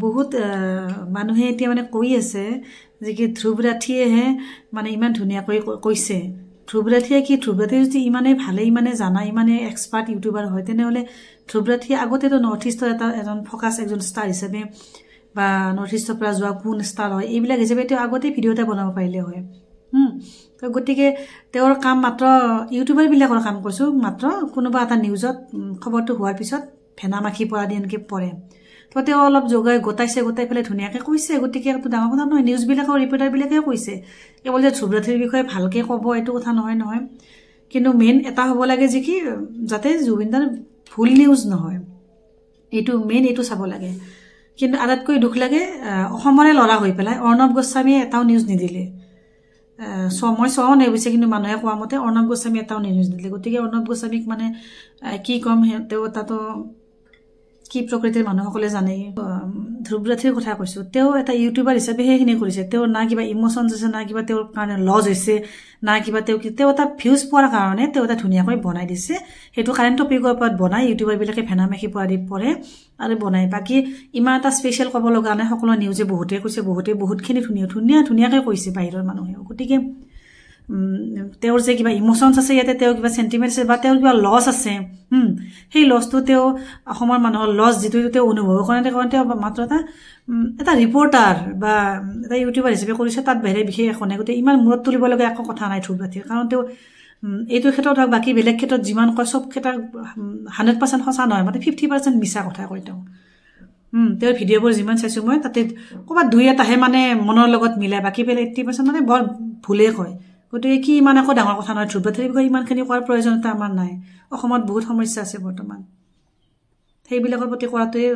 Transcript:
বহুত মানুহে এতিয়া মানে কৈ আছে যে কি ধ্ৰুৱ ৰাঠিয়েহে মানে ইমান ধুনীয়াকৈ কৈছে ধ্ৰুৱ ৰাঠিয়ে কি ধ্ৰুৱ ৰাঠিয়ে যদি ইমানে ভালে ইমানে জানা ইমানে এক্সপাৰ্ট ইউটিউবাৰ হয় তেনেহ'লে ধ্ৰুৱ ৰাঠিয়ে আগতেতো নৰ্থ ইষ্টৰ এজন ফকাছ একজন ষ্টাৰ হিচাপে বা নৰ্থ ইষ্টৰ পৰা যোৱা কোন ষ্টাৰ হয় এইবিলাক হিচাপে তেওঁ আগতে ভিডিঅ' এটা বনাব পাৰিলে হয় তো গতিকে তেওঁৰ কাম মাত্ৰ ইউটিউবাৰবিলাকৰ কাম কৈছোঁ মাত্ৰ কোনোবা এটা নিউজত খবৰটো হোৱাৰ পিছত ফেনা মাখি পৰা দি এনেকৈ পৰে তো তেওঁ অলপ গোটাই পেলাই ধুনীয়াকৈ কৈছে গতিকে একো ডাঙৰ কথা নহয় নিউজবিলাকৰ ৰিপৰ্টাৰবিলাকেও কৈছে কেৱল যে ধ্ৰুৱ ৰাঠিৰ বিষয়ে ভালকৈ ক'ব এইটো কথা নহয় কিন্তু মেইন এটা হ'ব লাগে যে কি যাতে জুবিনদাৰ ভুল নিউজ নহয় এইটো মেইন এইটো চাব লাগে কিন্তু আটাইতকৈ দুখ লাগে অসমৰে ল'ৰা হৈ পেলাই অৰ্ণৱ গোস্বামীয়ে এটাও নিউজ নিদিলে মই চোৱাও নাই অৱশ্যে কিন্তু মানুহে কোৱা মতে অৰ্ণৱ গোস্বামী এটাও নিউজ নিদিলে গতিকে অৰ্ণৱ গোস্বামীক মানে কি ক'ম তেওঁ তাতো কি প্ৰকৃতিৰ মানুহসকলে জানে ধ্ৰুৱ ৰাঠিৰ কথা কৈছোঁ তেওঁ এটা ইউটিউবাৰ হিচাপে সেইখিনি কৰিছে তেওঁৰ না কিবা ইম'চনছ আছে না কিবা তেওঁৰ কাৰণে লজ হৈছে না কিবা তেওঁ এটা ভিউজ পোৱাৰ কাৰণে তেওঁ এটা ধুনীয়াকৈ বনাই দিছে সেইটো কাৰেণ্ট টপিকৰ ওপৰত বনাই ইউটিউবাৰবিলাকে ভেনা মাখি পৰা দি পৰে আৰু বনাই বাকী ইমান এটা স্পেচিয়েল ক'ব লগা নাই সকলো নিউজে বহুতেই কৈছে বহুতখিনি ধুনীয়াকৈ কৈছে বাহিৰৰ মানুহেও গতিকে তেওঁৰ যে কিবা ইম'চনছ আছে ইয়াতে তেওঁৰ কিবা চেণ্টিমেণ্ট আছে বা তেওঁৰ কিবা লছ আছে সেই লছটো তেওঁ অসমৰ মানুহৰ লছ যিটো তেওঁ অনুভৱ কৰে তেওঁ মাত্ৰ এটা ৰিপৰ্টাৰ বা এটা ইউটিউবাৰ হিচাপে কৰিছে তাত বাহিৰে বিশেষ একো নাই গতিকে ইমান মূৰত তুলিব লগা একো কথা নাই ধ্ৰুৱ ৰাঠিৰ কাৰণ তেওঁ এইটো ক্ষেত্ৰত হওক বাকী বেলেগ ক্ষেত্ৰত যিমান কয় চব ক্ষেত্ৰত 100% সঁচা নহয় মানে 50% মিছা কথা কয় তেওঁৰ ভিডিঅ'বোৰ যিমান চাইছোঁ মই তাতে ক'ৰবাত দুই এটাহে মানে মনৰ লগত মিলাই বাকী বেলেগ 80% মানে বৰ ভুলেই কয় গতিকে কি ইমান একো ডাঙৰ কথা নহয় ধ্ৰুৱ ৰাঠিৰ বিষয়ে ইমানখিনি কোৱাৰ প্ৰয়োজনীয়তা আমাৰ নাই অসমত বহুত সমস্যা আছে বৰ্তমান সেইবিলাকৰ প্ৰতি কৰাটোৱে